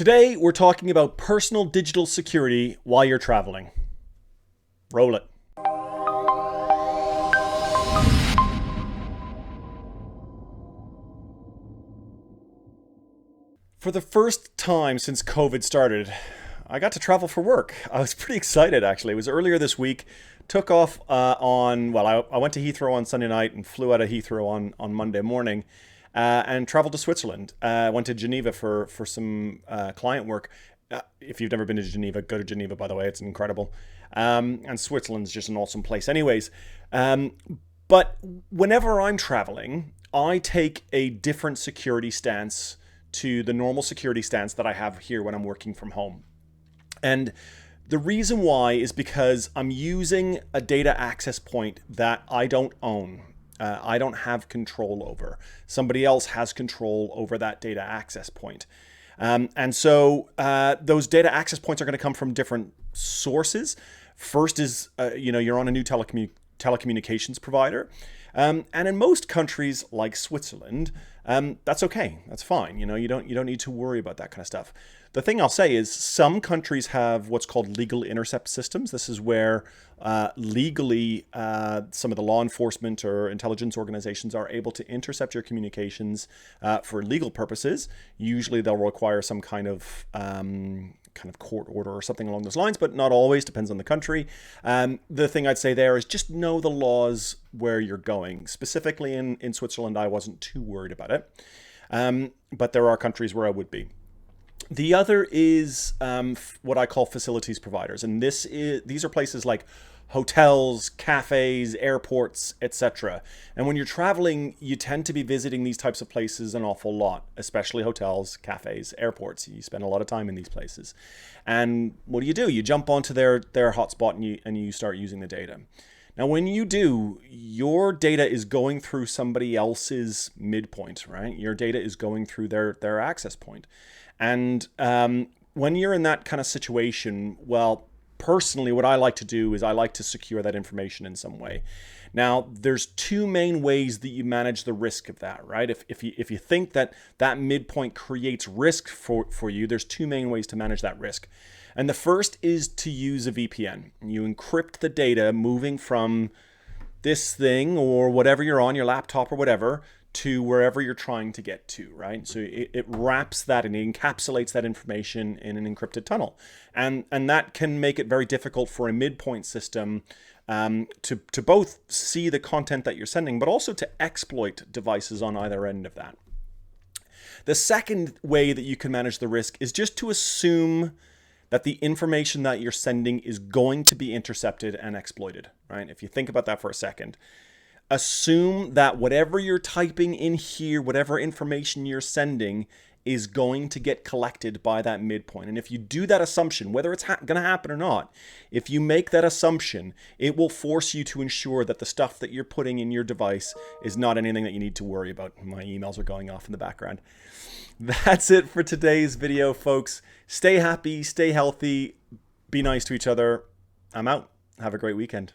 Today, we're talking about personal digital security while you're traveling. Roll it. For the first time since COVID started, I got to travel for work. I was pretty excited, actually. It was earlier this week. Took off I went to Heathrow on Sunday night and flew out of Heathrow on Monday morning. And traveled to Switzerland. Went to Geneva for some client work. If you've never been to Geneva, go to Geneva, by the way. It's incredible. And Switzerland's just an awesome place. Anyways, but whenever I'm traveling, I take a different security stance to the normal security stance that I have here when I'm working from home. And the reason why is because I'm using a data access point that I don't own. I don't have control over. Somebody else has control over that data access point. And so those data access points are going to come from different sources. First is, you're on a new telecommunications provider. And in most countries like Switzerland, that's okay. That's fine. You don't need to worry about that kind of stuff. The thing I'll say is some countries have what's called legal intercept systems. This is where legally some of the law enforcement or intelligence organizations are able to intercept your communications for legal purposes. Usually they'll require some kind of court order or something along those lines, but not always, depends on the country. The thing I'd say there is just know the laws where you're going. Specifically in Switzerland, I wasn't too worried about it, but there are countries where I would be. The other is what I call facilities providers, and these are places like hotels, cafes, airports, etc. And when you're traveling, you tend to be visiting these types of places an awful lot, especially hotels, cafes, airports. You spend a lot of time in these places. And what do? You jump onto their hotspot and you start using the data. Now, when you do, your data is going through somebody else's midpoint, right? Your data is going through their access point. And when you're in that kind of situation, well, personally, what I like to do is I like to secure that information in some way. Now, there's two main ways that you manage the risk of that, right? If you think that midpoint creates risk for you, there's two main ways to manage that risk. And the first is to use a VPN. You encrypt the data moving from this thing or whatever you're on, your laptop or whatever, to wherever you're trying to get to, right? So it wraps that and it encapsulates that information in an encrypted tunnel. And that can make it very difficult for a midpoint system to both see the content that you're sending, but also to exploit devices on either end of that. The second way that you can manage the risk is just to assume that the information that you're sending is going to be intercepted and exploited, right? If you think about that for a second, assume that whatever you're typing in here, whatever information you're sending is going to get collected by that midpoint. And if you do that assumption, whether it's going to happen or not, if you make that assumption, it will force you to ensure that the stuff that you're putting in your device is not anything that you need to worry about. My emails are going off in the background. That's it for today's video, folks. Stay happy, stay healthy, be nice to each other. I'm out. Have a great weekend.